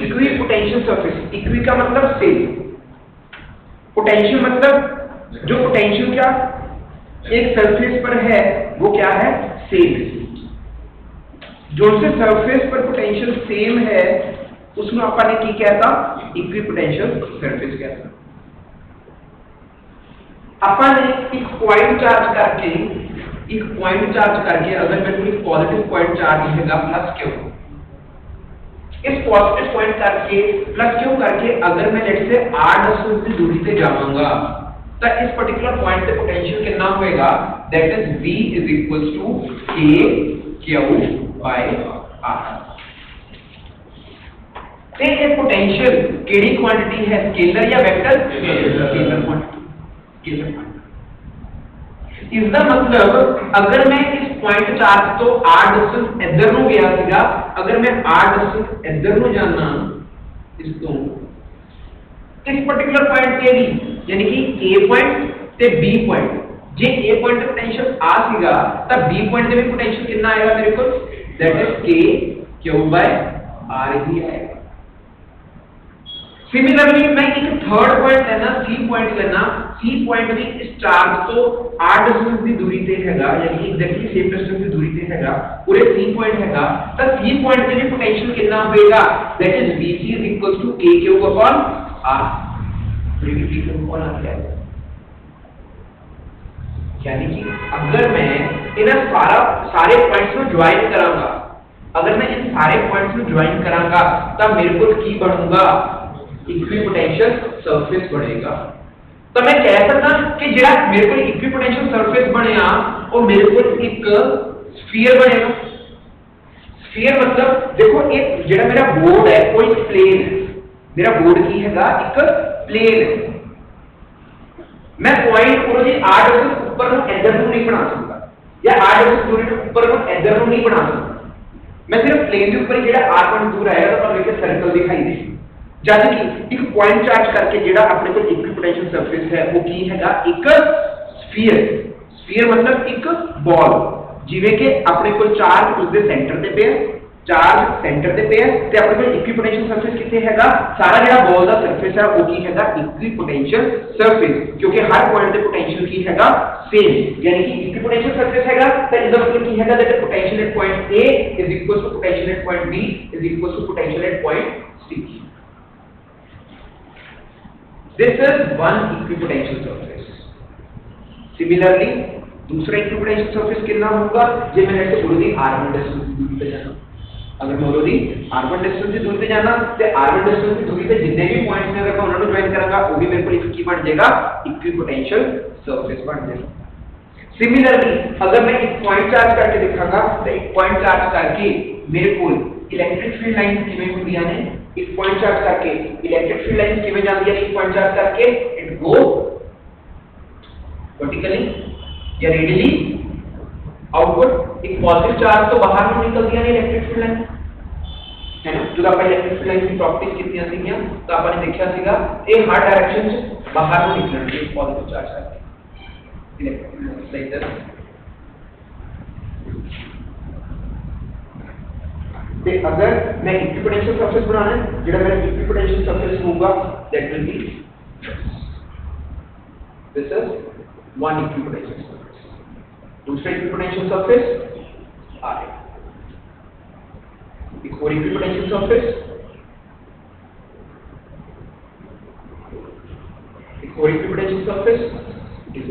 Equi potential surface, equi का मतलब same, potential मतलब जो पोटेंशियल क्या एक सरफेस पर है वो क्या है, सेम। जो से सरफेस पर पोटेंशियल सेम है उसमें अपन ने की क्या था, इक्वी पोटेंशियल सरफेस क्या था। अपन ने एक पॉइंट चार्ज करके, एक पॉइंट चार्ज करके अगर मेरे को एक पॉजिटिव पॉइंट चार्ज मिलेगा प्लस क्यू, इस पॉजिटिव पॉइंट करके प्लस क्यू करके अगर मैं लेट से 8 की दूरी पे जाऊंगा तो इस पर्टिकुलर पॉइंट पे पोटेंशियल कितना होएगा, that is V is equals to K Q by R। ये पोटेंशियल केडी क्वांटिटी है, स्केलर या वेक्टर, स्केलर क्वांटिटी। इसका मतलब अगर मैं इस पॉइंट चार्ज तो 8 डिस्टेंस इधर नु गया सीगा, अगर मैं 8 डिस्टेंस इधर नु जाना इसको इस पर्टिकुलर पॉइंट पे भी यानी कि A पॉइंट ते B point, J A point पे पोटेंशियल आ सीगा तब B पॉइंट पे भी पोटेंशियल कितना आएगा मेरे को, that is K Q by R ही आएगा। सिमिलरली मैं एक थर्ड पॉइंट लेना, C पॉइंट लेना, C पॉइंट भी इस चार्ज तो 8 डिस्टेंस की दूरी पे हैगा यानी एग्जैक्टली सेम डिस्टेंस की दूरी पे हैगा, पूरे C पॉइंट हैगा, तो C पॉइंट पे भी पोटेंशियल कितना होएगा, that is VC is equals to KQ upon R। Repeat कौन आ गया, यानी कि अगर मैं इन सारे पॉइंट्स को ज्वाइन करांगा, अगर मैं इन सारे पॉइंट्स को ज्वाइन करांगा तब मेरे को की बनूंगा इक्वी पोटेंशियल सरफेस बनेगा। तो मैं कह सकता कि जेड़ा मेरे को इक्वी पोटेंशियल सरफेस बनेगा और मेरे को एक स्फीयर बनेगा। स्फीयर मतलब देखो एक जेड़ा मेरा बोर्ड है कोई प्लेन है, मेरा बोर्ड की हैगा एक प्लेन है, मैं पॉइंट को जी 8 डिस्टेंस ऊपर नु इधर नु नहीं बना सकता या 8 डिस्टेंस दूरी ऊपर नु इधर नु नहीं बना सकता, मैं सिर्फ प्लेन के ऊपर जेड़ा 8 पॉइंट दूर आएगा तो मेरे को सर्कल दिखाई दे। जैसे कि एक पॉइंट चार्ज करके जेड़ा अपने को इक्वी पोटेंशियल सरफेस है वो की हैगा एक स्फीयर। स्फीयर मतलब एक बॉल, जिਵੇਂ कि अपने को चार्ज उसके सेंटर ते पे है, चार्ज सेंटर ते पे है ते अपने को इक्वी पोटेंशियल सरफेस किथे हैगा, सारा जेड़ा बॉल दा सरफेस है वो की हैगा इक्वी पोटेंशियल सरफेस, क्योंकि हर पॉइंट पे पोटेंशियल की हैगा सेम, यानी कि इक्वी पोटेंशियल सरफेस हैगा तो इसका मतलब की हैगा that potential at point A is equal to potential at point B is equal to potential at point C। This is one equipotential surface. Similarly, दूसरा equipotential surface कितना होगा, जे मैंने ऐसे बोल दी r1 डिस्टेंस की दूरी पे जाना, अगर मैं बोल दी r1 डिस्टेंस की दूरी पे जाना तो r1 डिस्टेंस की दूरी पे जितने भी पॉइंट्स हैं अगर मैं उन्हें ज्वाइन करांगा वो भी मेरे को एक की बन जाएगा equipotential surface बन जाएगा। Similarly, अगर मैं एक पॉइंट चार्ज करके दिखाऊंगा तो एक पॉइंट चार्ज करके मेरे को इलेक्ट्रिक फील्ड लाइन किਵੇਂ ਹੁੰਦੀਆਂ ਨੇ, एक पॉइंट चार्ज करके इलेक्ट्रिक फील्ड लाइन किਵੇਂ ਜਾਂਦੀ है, एक पॉइंट चार्ज करके इट गो वर्टिकली या रेडियली आउटवर्ड। एक पॉजिटिव चार्ज तो बाहर ਨੂੰ ਨਿਕਲਦੀ है इलेक्ट्रिक फील्ड लाइन है ना, जो ਆਪਾਂ इलेक्ट्रिक फील्ड लाइन की प्रॉपर्टीज ਕੀਤੀਆਂ ਸੀਗੀਆਂ ਤਾਂ ਆਪਾਂ ਨੇ ਦੇਖਿਆ ਸੀਗਾ ਇਹ हर डायरेक्शन ਚ बाहर ਨੂੰ ਨਿਕਲਣਗੇ पॉजिटिव चार्ज करके इलेक्ट्रिक लाइन लाइक दैट। ते अगर मैं इक्विपोटेंशियल सरफेस बनाना है, जेड़ा मेरा इक्विपोटेंशियल सरफेस होगा that will be this is one equipotential surface. दूसरा इक्विपोटेंशियल सरफेस आ है, एक और इक्विपोटेंशियल सरफेस, एक और equipotential surface it is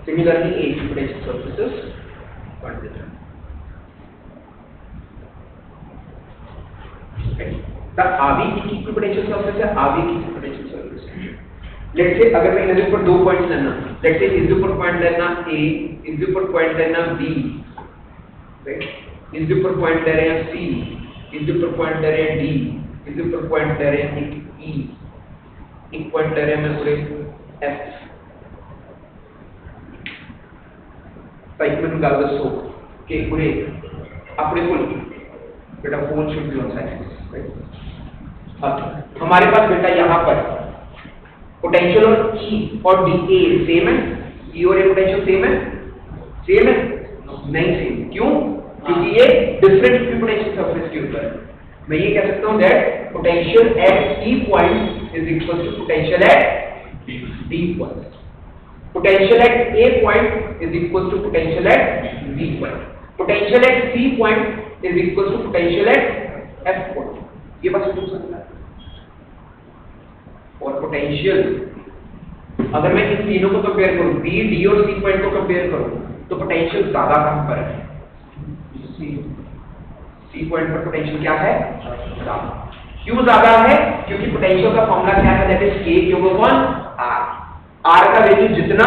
Similarly, A equipotential surfaces one different. The AB की equipotential surface है, AB की equipotential surface है। Let's say अगर मैं इनके ऊपर दो पॉइंट्स लेना, let's say इसके ऊपर पॉइंट लेना A, इसके ऊपर पॉइंट लेना B, right? इसके ऊपर पॉइंट ले रहे हैं C, इसके ऊपर पॉइंट ले रहे हैं D, इसके ऊपर पॉइंट ले रहे हैं E, एक पॉइंट ले रहे हैं मैं पूरे F। एक मिनट गल दसो कि पूरे अपने को बेटा phone should be on side. हमारे पास बेटा यहाँ पर पोटेंशियल और E और D A सेम है, E और A पोटेंशियल सेम है, सेम है नहीं सेम, क्यों? क्योंकि ये के ऊपर। मैं ये कह सकता हूँ that potential at E point is equal to potential at D point, potential at A point is equal to potential at B point, potential at C point is equal to potential at F point. ये बस पूछ सकता है। और potential अगर मैं इन तीनों को कंपेयर करूं, बी डी और सी पॉइंट को कंपेयर करूं, तो पोटेंशियल ज्यादा कम पर है। सी पॉइंट पर पोटेंशियल क्या है? ज्यादा। क्यों ज्यादा है? क्योंकि पोटेंशियल का फॉर्मूला क्या है? That is K cube upon R। R का वैल्यू जितना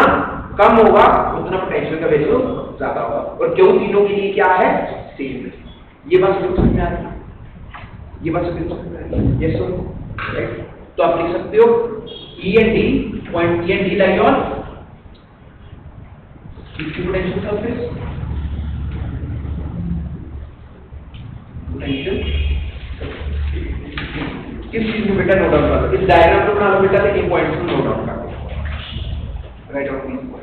कम होगा उतना पोटेंशियल का वैल्यू ज्यादा होगा। और क्यों तीनों के लिए क्या है? सेम है। ये बात समझ में आ रही है? ये बात समझ में आ रही है? यस और नो? राइट। तो आप लिख सकते हो E and D, point E and D lie on equipotential surface, potential किस चीज में बेटा नोट डाउन करो, इस डायग्राम को बना लो बेटा, लेकिन पॉइंट्स को नोट डाउन कर लो, राइट डाउन दीस पॉइंट्स।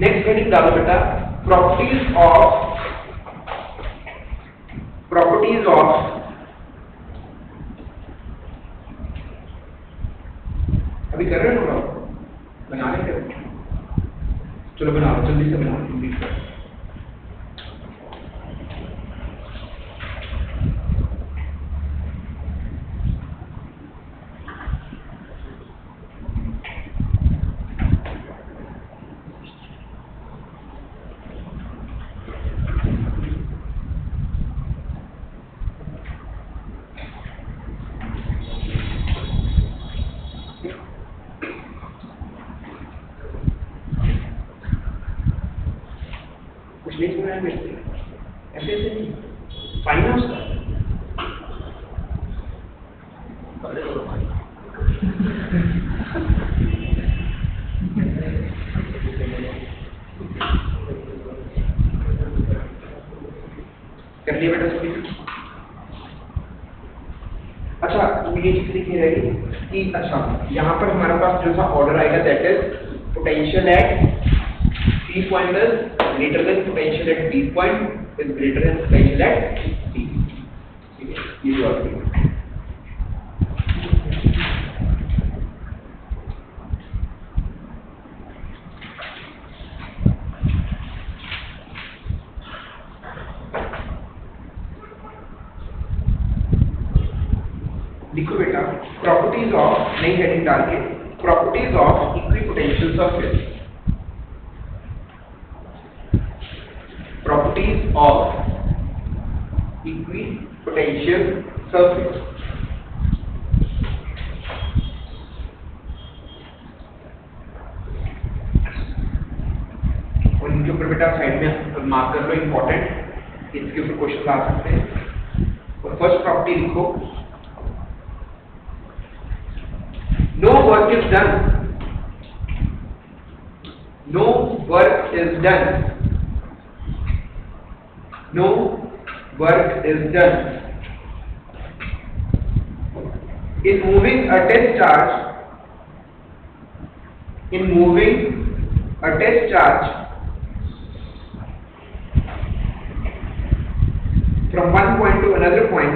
नेक्स्ट हेडिंग डालो बेटा, प्रॉपर्टीज ऑफ अभी कर रहे हो ना, बना रहे हैं? चलो बना लो, जल्दी से बना लो। ऐसे ऐसे नहीं, फाइनेंस का कर लिया बेटा सभी। अच्छा ये चीज लिखी रहेगी कि अच्छा यहाँ पर हमारे पास जो सा ऑर्डर आएगा that is potential at C point is greater than potential at B point is greater than potential at C। ये जो आपकी लिखो बेटा, प्रॉपर्टीज ऑफ नई हेडिंग डाल के, properties of equipotential surface, properties of equipotential surface। और इनके ऊपर बेटा साइड में मार्क कर लो इंपॉर्टेंट, इसके ऊपर क्वेश्चन आ सकते हैं। और फर्स्ट प्रॉपर्टी लिखो, no work is done, no work is done, no work is done in moving a test charge, in moving a test charge from one point to another point,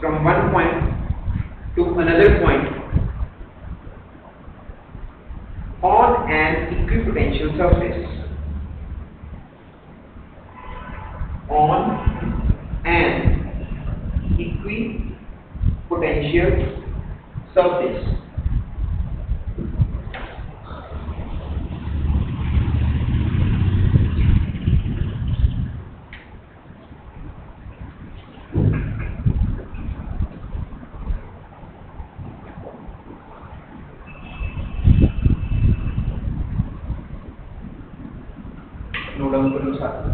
from one point to another point potential surface. Note down करो साथ।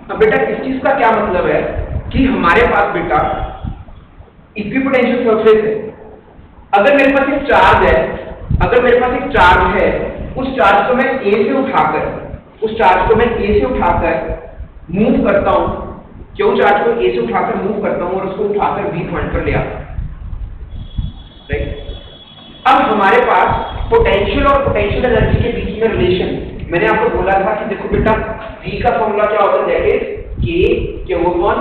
अब बेटा इस चीज का क्या मतलब है कि हमारे पास बेटा इक्विपोटेंशियल सरफेस है। अगर मेरे पास एक चार्ज है, उस चार्ज को मैं ए से उठाकर मूव करता हूं, चार्ज को ए से उठाकर मूव करता हूं और उसको उठाकर बी पॉइंट पर ले आता हूं, राइट। अब हमारे पास पोटेंशियल और पोटेंशियल एनर्जी के बीच में रिलेशन, मैंने आपको बोला था कि देखो बेटा V का फॉर्मूला क्या होता है, that is K Q R,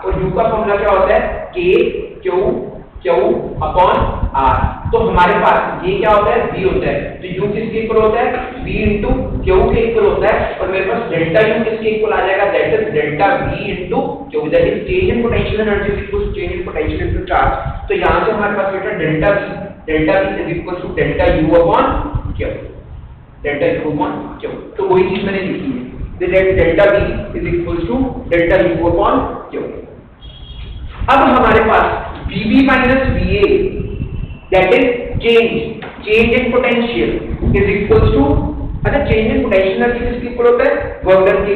और U का फॉर्मूला क्या होता है, K Q अपॉन R। तो हमारे पास ये क्या होता है, V होता है, तो U किसके इक्वल होता है, V इंटू Q के इक्वल होता है, और मेरे पास डेल्टा U किसके इक्वल आ जाएगा, that is delta V into Q, that is change in potential energy equals change in potential into charge. तो यहां से हमारे पास बेटा delta V is equal to delta U upon Q, delta U upon Q। तो वही चीज मैंने लिखी है, delta V is equal to delta U upon Q। अब हमारे पास VB minus VA that is change in potential is equal to, अच्छा चेंज इन पोटेंशियल एनर्जी किसके इक्वल होता है, वर्क डन के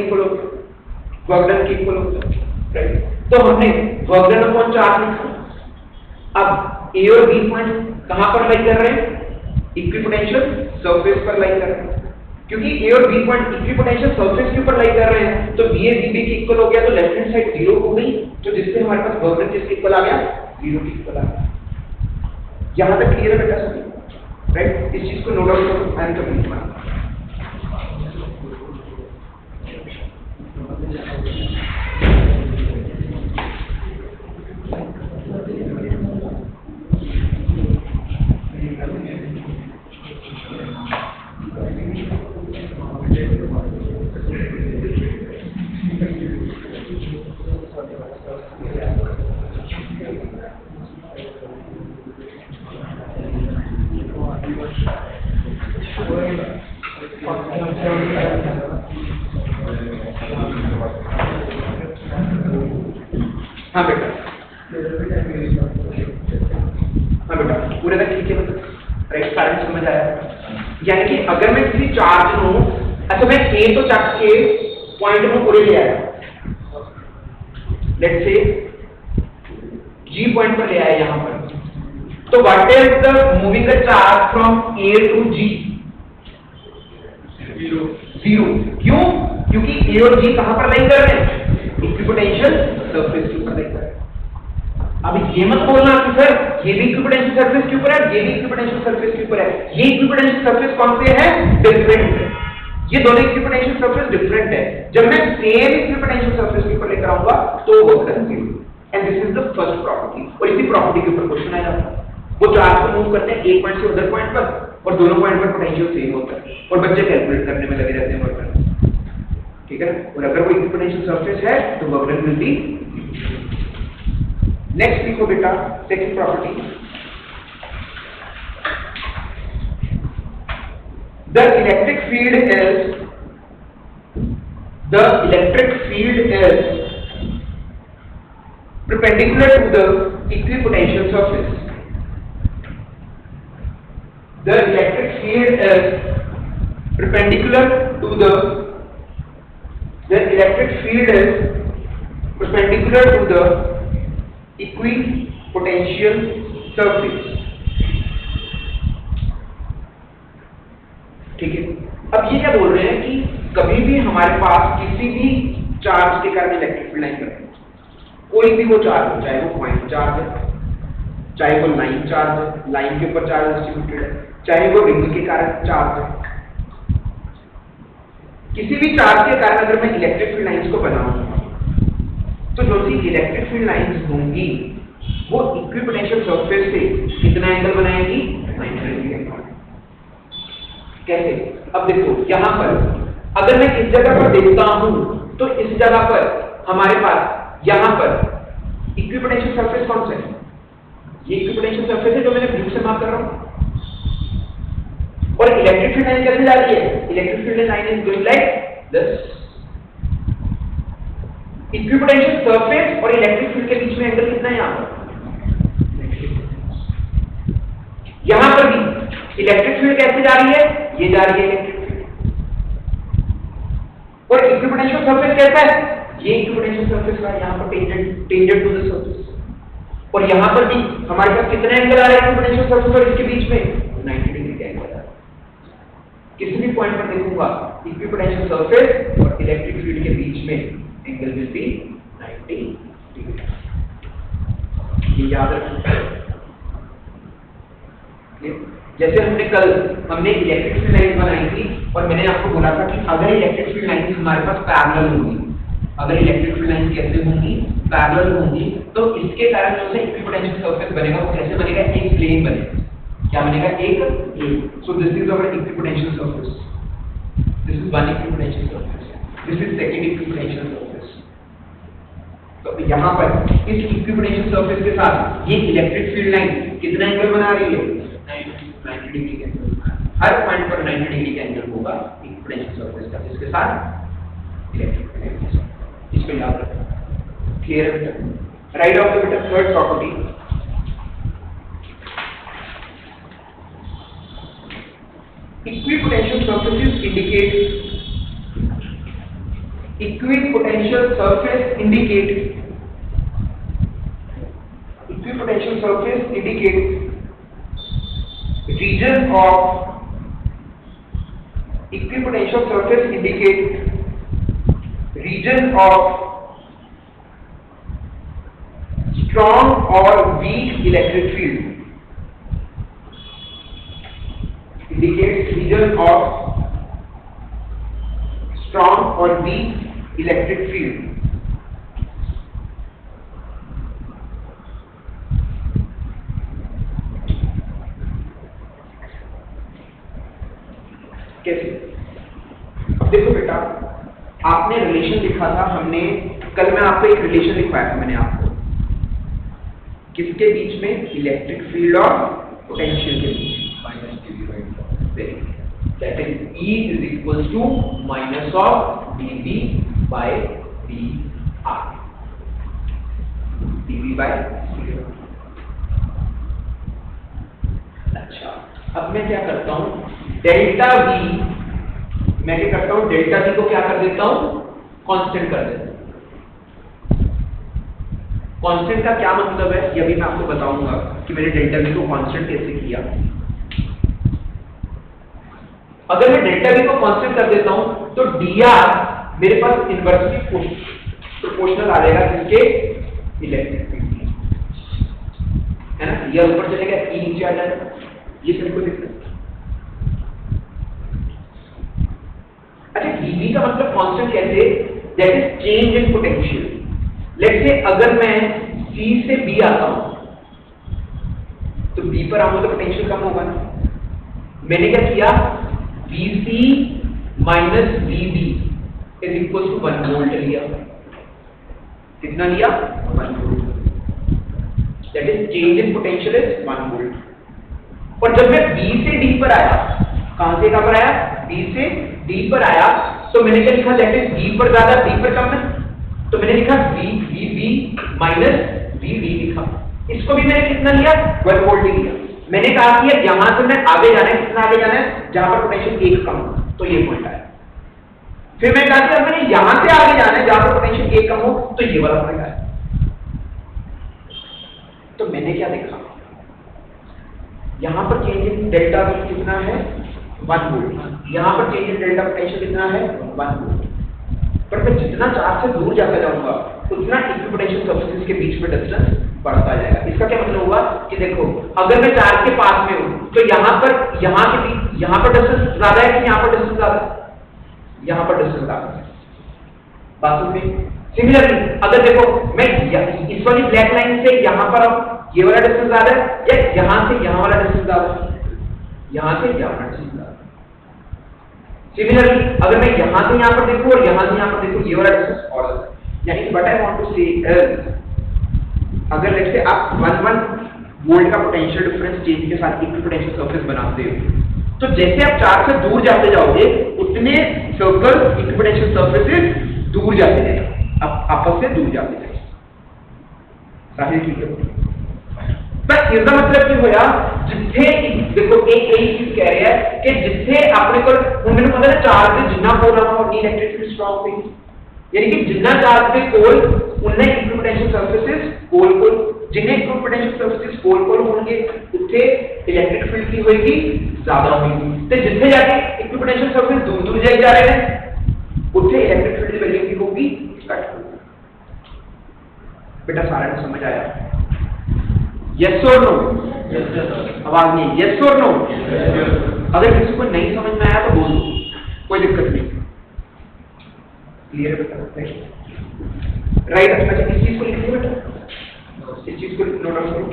इक्वल होता है, राइट। तो हमने वर्क डन अपॉन चार्ज लिखा। अब A और B पॉइंट कहां पर लाई कर रहे हैं, इक्विपोटेंशियल सरफेस पर लाई कर रहे हैं, क्योंकि A और B पॉइंट इक्विपोटेंशियल सरफेस के ऊपर लाई कर रहे हैं, तो VA VB के इक्वल हो गया, तो लेफ्ट हैंड साइड 0 हो गई, तो जिससे हमारे पास वर्क डन किसके इक्वल आ गया, 0 के इक्वल आ गया। यहां तक क्लियर है बेटा सभी, राइट। इस चीज को नोट डाउन करो, आई एम कंप्लीट मान। हाँ बेटा पूरे तक ठीक है, राइट, कारण समझ आया। यानी कि अगर मैं किसी चार्ज को, अच्छा मैं A तो चक के पॉइंट में पूरे ले आया, लेट्स से G पॉइंट पर ले आया यहां पर, तो what is the moving the charge from A to G, 0। क्यों, क्योंकि A और G कहां पर लाई कर रहे हैं, इक्विपोटेंशियल सरफेस के ऊपर लाई कर रहे हैं। अब ये मत बोलना कि सर ये भी इक्विपोटेंशियल सरफेस के ऊपर है, ये भी इक्विपोटेंशियल सरफेस के ऊपर है। ये इक्विपोटेंशियल सरफेस कौन से है, डिफरेंट है, ये दोनों इक्विपोटेंशियल सरफेस डिफरेंट है। जब मैं सेम इक्विपोटेंशियल सरफेस के ऊपर लेकर आऊंगा तो वो करेंगे, and this is the first property. और इसी प्रॉपर्टी के ऊपर क्वेश्चन आया था, वो चार्ज को मूव करते हैं एक पॉइंट से अदर पॉइंट पर, और दोनों पॉइंट पर पोटेंशियल सेम होता है, और बच्चे कैलकुलेट करने में लगे रहते हैं वर्क डन, ठीक है। और अगर वो इक्विपोटेंशियल सरफेस है तो work done will be. Next लिखो बेटा second property, the electric field perpendicular to the equipotential surface. The electric field is perpendicular to the electric field is perpendicular to the equipotential surface. ठीक है, अब ये क्या बोल रहे हैं कि कभी भी हमारे पास किसी भी चार्ज के कारण इलेक्ट्रिक फील्ड लाइन करते हैं, कोई भी वो चार्ज हो, चाहे वो पॉइंट चार्ज है, चाहे वो लाइन चार्ज है, लाइन के ऊपर चार्ज डिस्ट्रीब्यूटेड है, चाहे वो रिंग के कारण चार्ज है, किसी भी चार्ज के कारण अगर मैं इलेक्ट्रिक फील्ड लाइंस को बनाऊंगा तो जो सी इलेक्ट्रिक फील्ड लाइंस होंगी वो इक्विपोटेंशियल सरफेस से कितना एंगल बनाएगी? 90 डिग्री एंगल। कैसे? अब देखो यहाँ पर अगर मैं इस जगह पर देखता हूं तो इस जगह पर हमारे पास यहाँ पर इक्विपोटेंशियल सरफेस कौन सा है? ये इक्विपोटेंशियल सरफेस है जो मैंने ब्लू से मार्क कर रहा हूं। और इलेक्ट्रिक फील्ड लाइन कैसे जा रही है? Electric field line is going like this. Equipotential surface और इलेक्ट्रिक फील्ड के बीच में एंगल कितना है? यहां पर भी इलेक्ट्रिक फील्ड कैसे जा रही है? ये जा रही है इलेक्ट्रिक फील्ड। और इक्विपोटेंशियल सरफेस कैसा है? ये इक्विपोटेंशियल सरफेस का यहां पर टेंजेंट टू द सरफेस। और यहां पर भी हमारे पास कितने एंगल आ रहे हैं इक्विपोटेंशियल सरफेस और इसके बीच में? 90 डिग्री का एंगल आ रहा है। किसी भी पॉइंट पर देखूंगा इक्विपोटेंशियल सरफेस और इलेक्ट्रिक फील्ड के बीच में एंगल विल बी 90 डिग्री। ये याद रखना। जैसे हमने इलेक्ट्रिक फील्ड लाइन बनाई थी और मैंने आपको बोला था कि अगर इलेक्ट्रिक फील्ड लाइन हमारे पास पैरेलल होंगी, अगर इलेक्ट्रिक फील्ड लाइन कैसे होंगी? पैरेलल होंगी, तो इसके कारण जो से इक्विपोटेंशियल सरफेस बनेगा वो कैसे बनेगा? एक प्लेन बनेगा। क्या बनेगा? एक plane. So this is our equipotential surface, this is one equipotential surface, this is second equipotential surface. तो यहाँ पर इस इक्विपोटेंशियल सरफेस के साथ ये इलेक्ट्रिक फील्ड लाइन कितना एंगल बना रही है? 90 डिग्री का एंगल। हर पॉइंट पर 90 डिग्री का एंगल होगा इक्विपोटेंशियल सरफेस का, जिसके साथ इलेक्ट्रिक फील्ड लाइन। इसको याद रखना। क्लियर है बेटा? राइट ऑफ द बेटा third property, equipotential surfaces indicate equipotential surface indicate region of equipotential surface indicate region of strong or weak electric field, indicates region of strong or weak electric field. कैसे? अब देखो बेटा, आपने relation लिखा था, हमने कल मैं आपको एक रिलेशन लिखवाया था मैंने आपको, किसके बीच में? इलेक्ट्रिक फील्ड और पोटेंशियल के बीच। That is E is equals to minus of dV by dr. dV by dr. अच्छा, अब मैं क्या करता हूँ? डेल्टा V, मैं क्या करता हूँ? डेल्टा V को क्या कर देता हूँ? कांस्टेंट कर देता हूँ। कांस्टेंट का क्या मतलब है ये भी मैं आपको बताऊंगा कि मैंने डेल्टा V को कांस्टेंट कैसे किया। अगर मैं डेल्टा V को कांस्टेंट कर देता हूं तो dr मेरे पास इनवर्सली प्रोपोर्शनल आ जाएगा किसके? इलेक्ट्रिक फील्ड, है ना? यह ऊपर चलेगा, E नीचे आ जाएगा। ये सबको दिख रहा है। अच्छा, dV का मतलब कांस्टेंट कैसे? That is change in potential. Let's say अगर मैं C से B आता हूं तो B पर आऊंगा तो पोटेंशियल कम होगा ना। मैंने क्या किया? VC minus VB is equal to 1 volt लिया। कितना लिया? 1 volt। That is change in potential is 1 volt। और जब मैं B से D पर आया, कहां से कहां पर आया? B से D पर आया, तो मैंने क्या लिखा? That is B पर ज्यादा, D पर कम है, तो मैंने लिखा VB minus VD लिखा, इसको भी मैंने कितना लिया 12 वोल्ट लिया। मैंने कहा कि यहां से मैं आगे जाना है, कितना आगे जाना है जहां पर पोटेंशियल 1 कम हो, तो ये पॉइंट आया। फिर मैं कहा कि मैंने यहां से आगे जाना है जहां पर पोटेंशियल 1 कम हो, तो ये वाला पॉइंट आया। तो मैंने क्या देखा, यहां पर चेंज इन डेल्टा V कितना है 1 वोल्ट, यहां पर चेंज इन डेल्टा पोटेंशियल कितना है 1 वोल्ट। पर मैं जितना चार्ज से दूर जाता जाऊंगा उतना इक्विपोटेंशियल सरफेसेस के बीच में डिस्टेंस बढ़ता जाएगा। इसका क्या मतलब हुआ कि देखो, अगर मैं चार्ज के पास में हूं तो यहां पर डिस्टेंस ज्यादा है कि यहां पर डिस्टेंस ज्यादा है, यहां पर डिस्टेंस ज्यादा है। बात समझ में? सिमिलरली अगर देखो मैं इस वाली ब्लैक लाइन से यहां पर अब ये वाला डिस्टेंस ज्यादा है या यहां से यहां वाला डिस्टेंस ज्यादा है, यहां से यहां वाला डिस्टेंस ज्यादा है। सिमिलरली अगर मैं यहां से यहां पर देखूं और यहां से यहां पर देखूं, ये वाला डिस्टेंस और ज्यादा है। यानी व्हाट आई वांट टू से इज, अगर लेट्स से आप 1 वोल्ट का पोटेंशियल डिफरेंस चेंज के साथ इक्विपोटेंशियल सरफेस बनाते हो, तो जैसे आप चार्ज से दूर जाते जाओगे उतने सर्कल इक्विपोटेंशियल सरफेसेस दूर जाते जाएंगे, अब आपस से दूर जाते जाएंगे। सारे ठीक है? बस इसका मतलब ਕੀ ਹੋਇਆ, ਜਿੱਥੇ ਦੇਖੋ एक चीज कह रहा है कि जिथे अपने को ਹੁਣ ਮੈਨੂੰ ਪਤਾ ਹੈ ਚਾਰਜ ਦੇ ਜਿੰਨਾ ਕੋਲ ਆਉਣਾ ਉਨੀ ਇਲੈਕਟ੍ਰਿਕ ਫੀਲਡ ਸਟਰੋਂਗ ਹੋਏਗੀ, यानी कि जिन्ना चार्ज ਦੇ ਕੋਲ ਉਨਾ ਇਕੁਇਪੋਟੈਂਸ਼ੀਅਲ ਸਰਫੇਸਿਸ ਕੋਲ जिन्ने इक्विपोटेंशियल सर्फेसिस कोल होंगे उथे इलेक्ट्रिक फील्ड की होगी ज्यादा होगी, तो जिथे जाके इक्विपोटेंशियल सर्फेस दूर जाए जा रहे हैं उथे इलेक्ट्रिक फील्ड की वैल्यू की होगी घट होगी। बेटा सारा को समझ आया? यस और नो? आवाज नहीं, यस और नो? अगर किसी को नहीं समझ में आया तो बोल दो, कोई दिक्कत नहीं। क्लियर है? राइट। अच्छा इस चीज को लिखिए बेटा, इस चीज को नोट डाउन करो।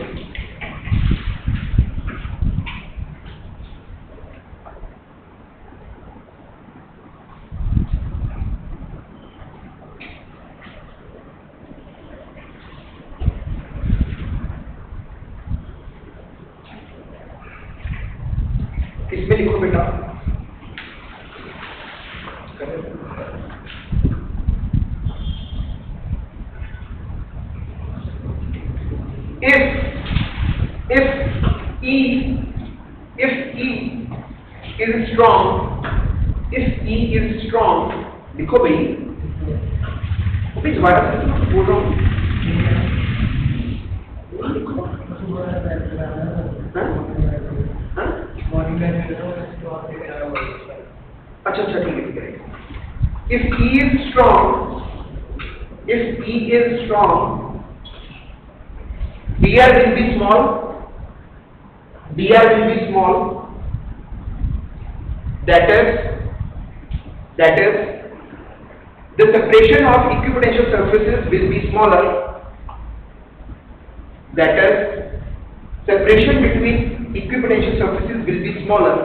इसमें लिखो बेटा, if E is strong, लिखो भाई, अभी दोबारा से बोल रहा हूँ, अच्छा ठीक है। If E is strong, dr will be small, that is the separation of equipotential surfaces will be smaller, that is separation between equipotential surfaces will be smaller,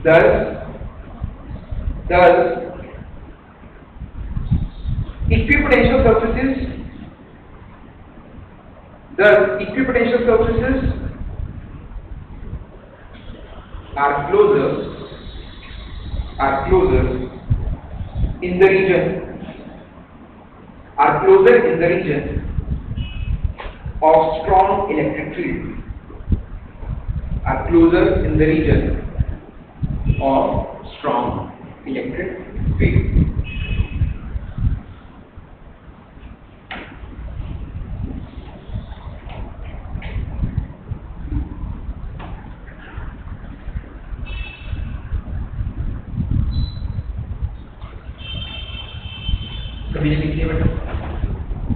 thus equipotential surfaces are closer in the region of strong electric field,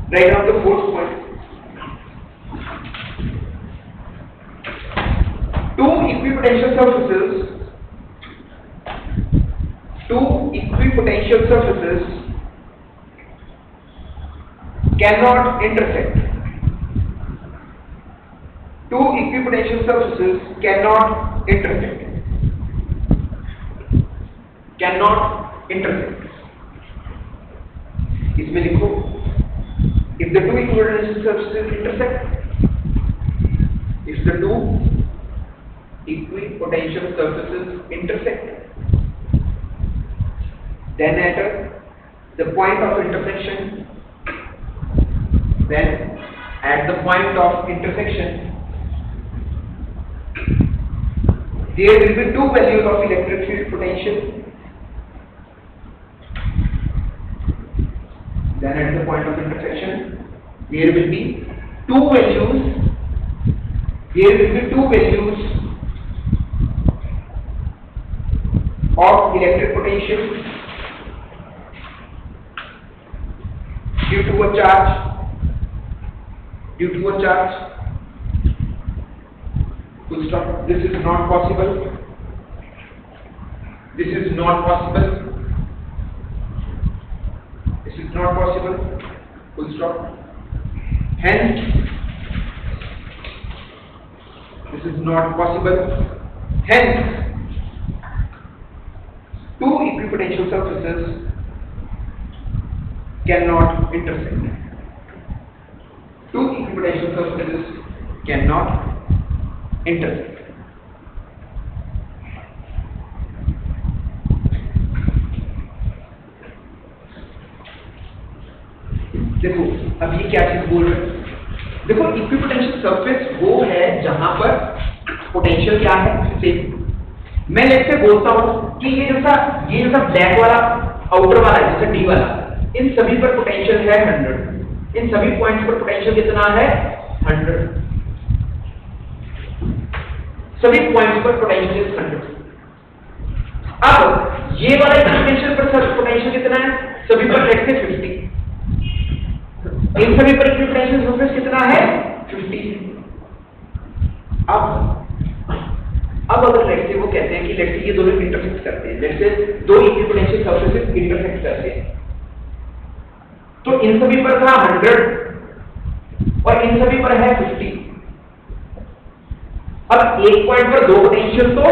Right now the fourth point, two equipotential surfaces cannot intersect. Two equipotential surfaces cannot intersect. इसमें लिखो, if the two equipotential surfaces intersect, then at the point of intersection, then at the point of intersection there will be two values of electric field potential. Then at the point of intersection there will be two values of electric potential due to a charge. Full stop. This is not possible. Full stop. Hence, this is not possible. Hence, two equipotential surfaces cannot intersect. देखो अब ये क्या चीज बोल रहे हैं? देखो equipotential surface वो है जहां पर पोटेंशियल क्या है सेम। मैं लेट से बोलता हूं कि ये जैसा ब्लैक वाला आउटर वाला है, जैसे डी वाला, इन सभी पर पोटेंशियल है 100, इन सभी पॉइंट्स पर पोटेंशियल कितना है 100, सभी पॉइंट्स पर पोटेंशियल 100। अब ये वाला इक्विपोटेंशियल पर पोटेंशियल कितना है, सभी पर लेट से 50, इन सभी पर इक्विपोटेंशियल सरफेस कितना है 50। अब अगर लेट से वो कहते हैं कि लेट से ये दोनों इंटरसेक्ट करते हैं, लेट से दो इक्विपोटेंशियल सरफेसेस इंटरसेक्ट करते हैं, तो इन सभी पर था 100 और इन सभी पर है 50। अब एक पॉइंट पर दो पोटेंशियल तो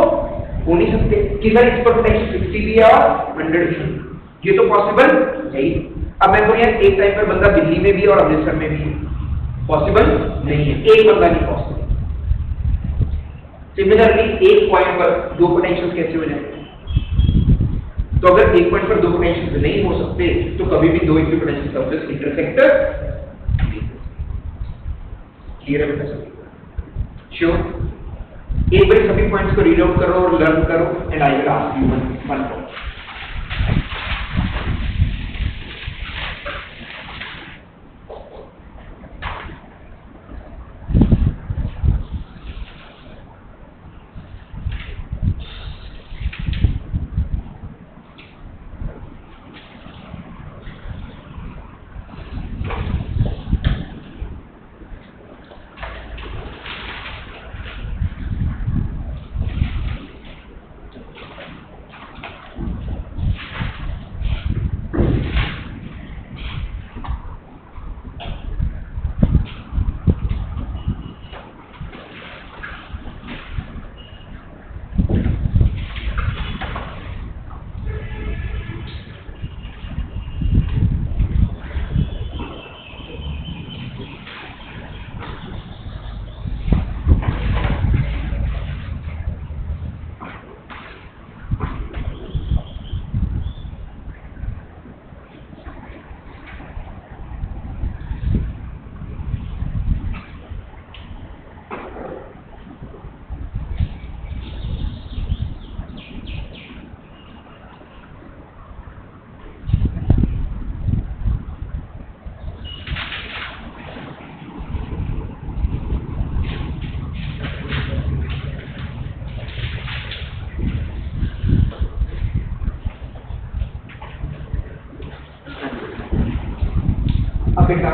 हो नहीं सकते कि सर इस पर पोटेंशियल 50 भी है और 100 भी है, ये तो पॉसिबल नहीं। अब मैं बोलूं यार एक टाइम पर बंदा दिल्ली में भी है और अमृतसर में भी है, पॉसिबल नहीं है, एक बंदा नहीं पॉसिबल। सिमिलरली एक पॉइंट पर दो पोटेंशियल कैसे हो जाएंगे? तो अगर एक पॉइंट पर दो पोटेंशियल नहीं हो सकते तो कभी भी दो इक्विपोटेंशियल सरफेस इंटरसेक्ट क्लियर है बेटा सभी? श्योर? एक बार सभी पॉइंट्स को रीड आउट करो और लर्न करो and I will ask you one point. बेटा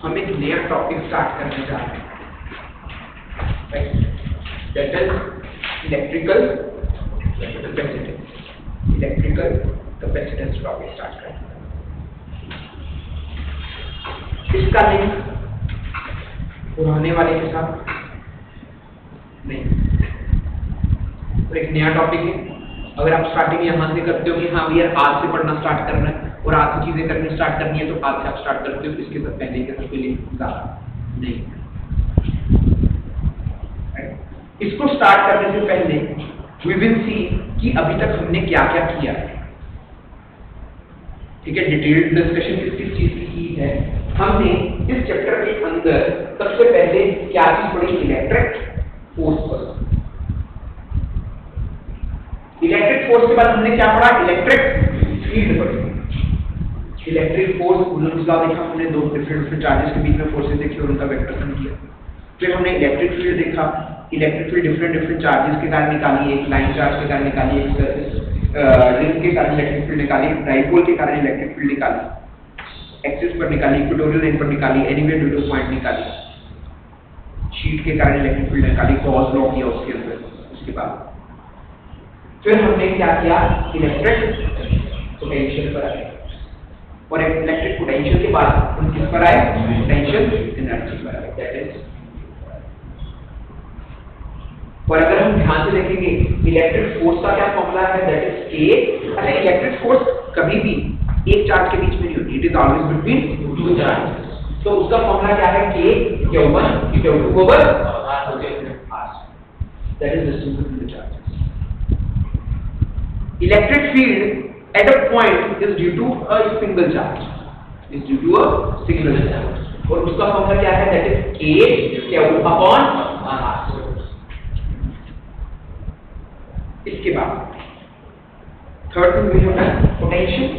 हम एक नया टॉपिक स्टार्ट करने जा रहे हैं, that is electrical capacitance topic start करते हैं। इसका लिंक पुराने वाले के साथ नहीं, तो एक नया टॉपिक है। अगर आप स्टार्टिंग यहाँ से करते हो कि हाँ भैया आज से पढ़ना स्टार्ट करना है और आज से चीजें करनी स्टार्ट करनी है, तो आज से आप स्टार्ट करते हो, इसके साथ पहले के साथ लिए नहीं। इसको स्टार्ट करने से पहले वी विल सी कि अभी तक हमने क्या क्या किया है। ठीक है, डिटेल्ड डिस्कशन किस चीज की है। हमने इस चैप्टर के अंदर सबसे पहले क्या चीज पढ़ी, इलेक्ट्रिक फोर्स पर। इलेक्ट्रिक फोर्स के बाद हमने क्या पढ़ा, इलेक्ट्रिक फील्ड पढ़ी। इलेक्ट्रिक फोर्स कूलम्स लॉ देखा हमने, दो डिफरेंट चार्जेस के बीच में फोर्सेस देखी और उनका वेक्टर सम किया। फिर हमने इलेक्ट्रिक फील्ड देखा, इलेक्ट्रिक फील्ड डिफरेंट चार्जेस के कारण निकाली, एक लाइन चार्ज के कारण निकाली, एक रिंग के कारण इलेक्ट्रिक फील्ड निकाली, डाइपोल के कारण इलेक्ट्रिक फील्ड निकाली, एक्सिस पर निकाली, इक्वेटोरियल लाइन पर निकाली, एनीवेयर ड्यू टू पॉइंट निकाली, शीट के कारण इलेक्ट्रिक फील्ड निकाली, गॉस लॉ किया उसके अंदर। उसके बाद फिर हमने क्या किया, इलेक्ट्रिक पोटेंशियल पर आए, और इलेक्ट्रिक पोटेंशियल के बाद हम किस पर आए, पोटेंशियल एनर्जी पर आए, दैट इज। और अगर हम ध्यान से देखेंगे इलेक्ट्रिक फोर्स का क्या फॉर्मूला है, दैट इज के। अच्छा, इलेक्ट्रिक फोर्स कभी भी एक चार्ज के बीच में नहीं होती, it is always between two charges. तो उसका फॉर्मूला क्या है, K Q1 Q2 over r, that is distance between the charges. Electric field at a point is due to a single charge, is due to a single charge, और उसका formula क्या है, that is K Q upon r। इसके बाद third thing होता है potential.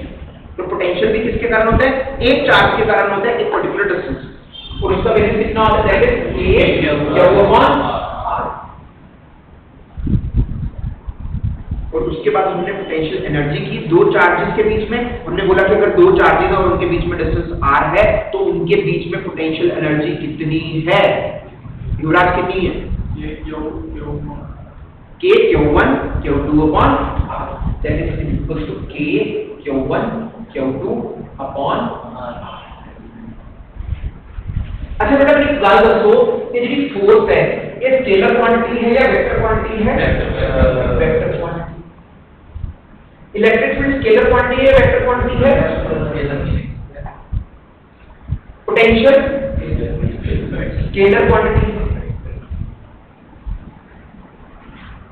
तो potential भी किसके कारण होता है, एक चार्ज के कारण होता है, एक पर्टिकुलर डिस्टेंस, और उसका वैल्यू कितना होता है, that is K Q upon r। और उसके बाद हमने पोटेंशियल एनर्जी की दो चार्जेस के बीच में। हमने बोला कि अगर दो चार्जेस और उनके बीच में डिस्टेंस r है तो उनके बीच में पोटेंशियल एनर्जी कितनी है, युवराज कितनी है, K Q1 Q2 upon r, that is equal to K Q1 Q2 upon r। अच्छा बेटा एक बात दसो, ये जो फोर्स है ये स्केलर क्वांटिटी है या वेक्टर क्वांटिटी है, vector quantity. Electric field scalar quantity है, वेक्टर क्वांटिटी है। पोटेंशियल स्केलर क्वांटिटी,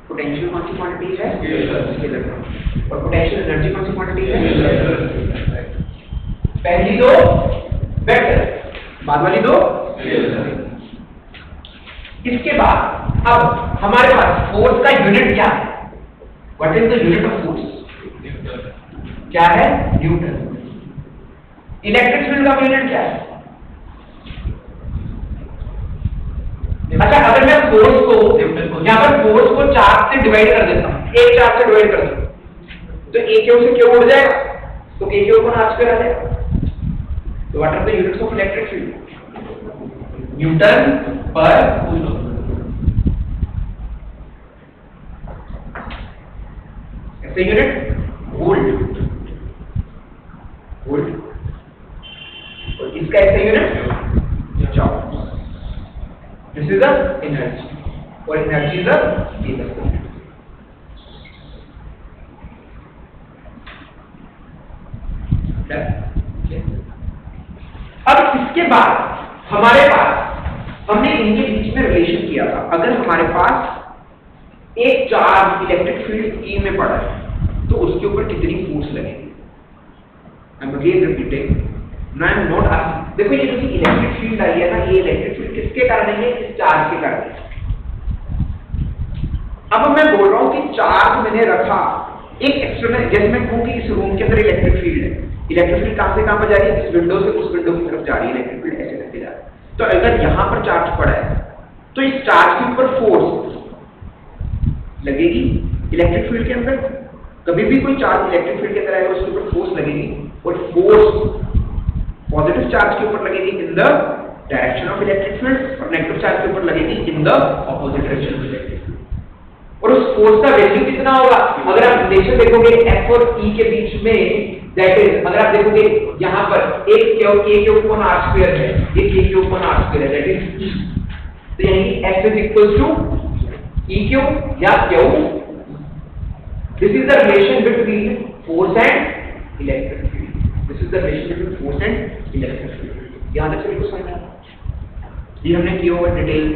पोटेंशियल कौन सी क्वांटिटी है, स्केलर क्वांटिटी। और पोटेंशियल एनर्जी कौन सी क्वांटिटी है, पहली दो वेक्टर, बाद वाली दो स्केलर। इसके बाद अब हमारे पास फोर्स का यूनिट क्या है, what is the unit of force, क्या है, न्यूटन। इलेक्ट्रिक फील्ड का यूनिट क्या है। अच्छा, अगर मैं फोर्स को यहाँ पर फोर्स को चार्ज से डिवाइड कर देता हूँ, एक चार्ज से डिवाइड कर देता हूँ, तो एक से क्यों उड़ जाएगा, तो के क्यों को आज पे आ जाएगा। तो what are the units of electric field, newton per coulomb. ऐसे यूनिट वोल्ट, वोल्ट, और इसका ऐसा unit joule. This is the energy, और energy is the scalar। अब इसके बाद हमारे पास हमने इनके बीच में रिलेशन किया था। अगर हमारे पास एक चार्ज इलेक्ट्रिक फील्ड E में पड़ा है तो उसके ऊपर कितनी फोर्स लगेगी। I am again repeating, Now I am not asking, देखो ये जो इलेक्ट्रिक फील्ड आई है ना, ये इलेक्ट्रिक फील्ड किसके कारण है, इस चार्ज के कारण है। अब मैं बोल रहा हूँ कि चार्ज मैंने रखा एक एक्सटर्नल, जैसे मैं कहूँ कि इस रूम के अंदर इलेक्ट्रिक फील्ड है, इलेक्ट्रिक फील्ड कहां से कहां पर जा रही है, इस विंडो से उस विंडो की तरफ जा रही है, इलेक्ट्रिक फील्ड ऐसे करके जा रहा है। तो अगर यहां पर चार्ज पड़ा है तो इस चार्ज के ऊपर फोर्स लगेगी इलेक्ट्रिक फील्ड के अंदर। कभी भी कोई चार्ज इलेक्ट्रिक फील्ड के अंदर आएगा उसके ऊपर फोर्स लगेगी, और फोर्स पॉजिटिव चार्ज के ऊपर लगेगी in the direction of electric field, और नेगेटिव चार्ज के ऊपर लगेगी in the opposite direction of electric field. और उस फोर्स का वैल्यू कितना होगा, अगर आप रिलेशन देखोगे F और E के बीच में, दैट इज अगर आप देखोगे यहां पर एक K के ऊपर r स्क्वायर है, एक K के ऊपर r स्क्वायर है, दैट इज तो यानी F is equal to EQ या Q। This is the relation between force and electric field. This is the relation between force and electric field। यहाँ तक सभी को समझ में आया, ये हमने किया हुआ डिटेल।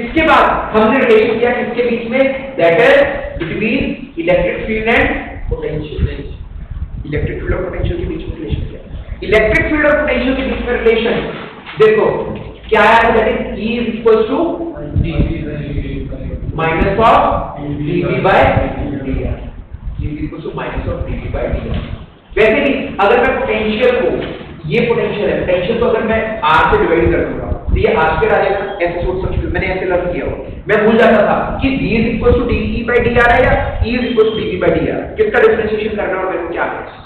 इसके बाद हमने रिलेशन किया किसके बीच में, that is between electric field and potential. Electric field और पोटेंशियल के बीच में रिलेशन क्या है? इलेक्ट्रिक फील्ड और पोटेंशियल के बीच में रिलेशन देखो क्या है, that is E is equal to minus of dV by dr, E is equal to minus of dV by dr। वैसे भी अगर मैं पोटेंशियल को, ये पोटेंशियल है, पोटेंशियल को अगर मैं r से डिवाइड कर दूंगा तो ये r स्क्वायर आ जाएगा, ऐसे सोच सकते हो, मैंने ऐसे लर्न किया हो, मैं भूल जाता था कि d is equal to dE by dr है या E is equal to dV by dr, किसका डिफरेंशिएशन करना है और मेरे को क्या करना है,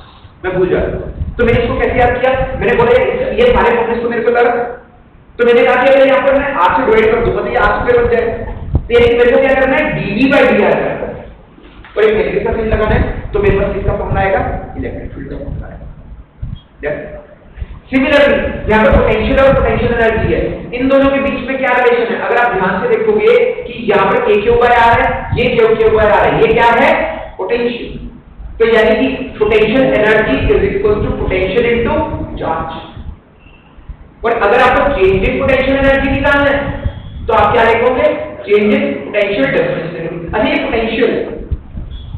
मैं भूल जाता हूं। तो मैंने इसको कैसे याद किया, मैंने बोला ये सारे फॉर्मूले को मेरे को लर्न, तो मैंने कहा कि अगर यहाँ पर मैं r से डिवाइड कर दूंगा तो ये r स्क्वायर बन जाएगा, तो ये मेरे को क्या करना है, dV by dr करना है और एक नेगेटिव का साइन लगाना है, तो मेरे पास किसका फॉर्मूला आएगा, इलेक्ट्रिक फील्ड का फॉर्मूला आएगा। सिमिलरली यहाँ पर पोटेंशियल और पोटेंशियल एनर्जी है, इन दोनों के बीच में क्या रिलेशन है, अगर आप ध्यान से देखोगे कि यहाँ पर Q/R है, ये Q/R है, ये क्या है, पोटेंशियल, तो यानी कि potential energy is equal to potential into charge. और अगर आपको चेंज इन पोटेंशियल एनर्जी निकालना है तो आप क्या लिखोगे, चेंज इन पोटेंशियल डिफरेंस। अच्छा ये पोटेंशियल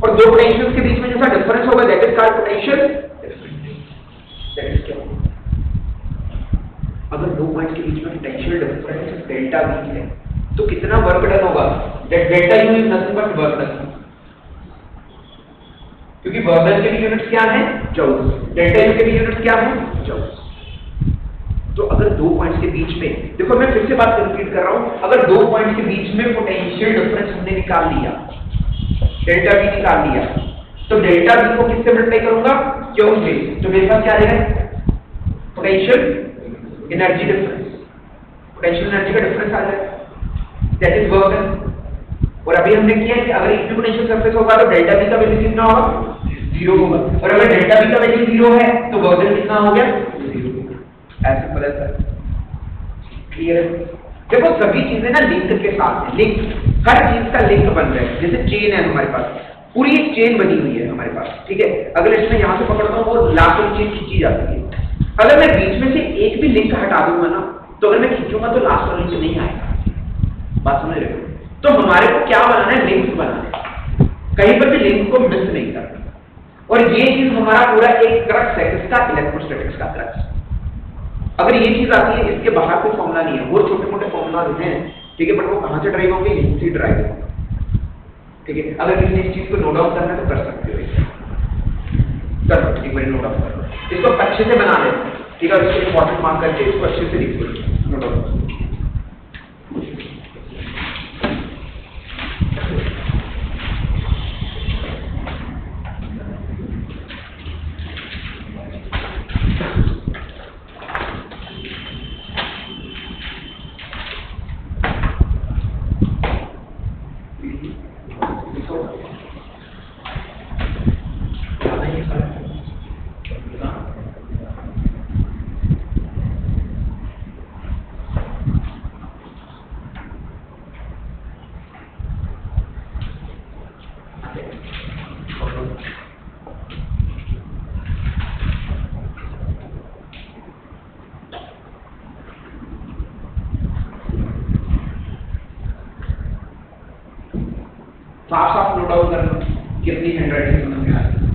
और दो पोटेंशियल्स के बीच में जैसा डिफरेंस होगा that is called potential difference. That is क्या, अगर दो पॉइंट्स के बीच में पोटेंशियल डिफरेंस डेल्टा V है तो कितना वर्क डन होगा, that delta U is nothing but work done, क्योंकि वर्क डन के भी यूनिट्स क्या हैं, जूल्स, डेल्टा U के भी यूनिट्स क्या हैं, जूल्स। तो अगर दो पॉइंट्स के बीच में, देखो मैं फिर से बात रिपीट कर रहा हूं, अगर दो पॉइंट्स के बीच में पोटेंशियल डिफरेंस हमने निकाल लिया, डेल्टा V निकाल लिया, तो डेल्टा V को किससे मल्टीप्लाई करूंगा, Q से, तो मेरे पास क्या आ जाएगा, potential energy difference, potential energy का डिफरेंस आ जाएगा, दैट इज वर्क डन। और अभी हमने किया कि अगर इक्विपोटेंशियल सरफेस होगा तो डेल्टा V का वैल्यू कितना होगा, 0 होगा, और अगर डेल्टा V का वैल्यू 0 है तो वर्क डन कितना हो गया, 0। ऐसे पता है, क्लियर है? देखो सभी चीजें ना लिंक के साथ है, लिंक, हर चीज का लिंक बन रहा है, जैसे चेन है हमारे पास, पूरी एक चेन बनी हुई है हमारे पास, ठीक है, अगर इसमें यहाँ से पकड़ता हूँ वो लास्ट वाली चेन खींची जाती है, अगर मैं बीच में से एक भी लिंक हटा दूंगा ना तो अगर मैं खींचूंगा तो लास्ट वाला लिंक नहीं आएगा, बात समझ रहे हो? तो हमारे को क्या बनाना है, लिंक्स बनाना है, कहीं पर भी लिंक को मिस नहीं करना, और ये चीज हमारा पूरा एक क्रक्स है, किसका, इलेक्ट्रोस्टैटिक्स का क्रक्स। अगर ये चीज आती है, इसके बाहर कोई फॉर्मूला नहीं है, वो छोटे मोटे फॉर्मूला हैं, ठीक है, बट वो कहां से ड्राइव होंगे, यहीं से ड्राइव होंगे, ठीक है। अगर किसी इस चीज को नोट डाउन करना है तो कर सकते हो, कर एक बार नोट डाउन कर लो, इसको अच्छे से बना ले, ठीक है, इसको इंपॉर्टेंट मार्क करके इसको अच्छे से लिख लो, नोट डाउन। साफ साफ नोट डाउन करना कितनी हैंडराइटिंग समझ में आ रही है।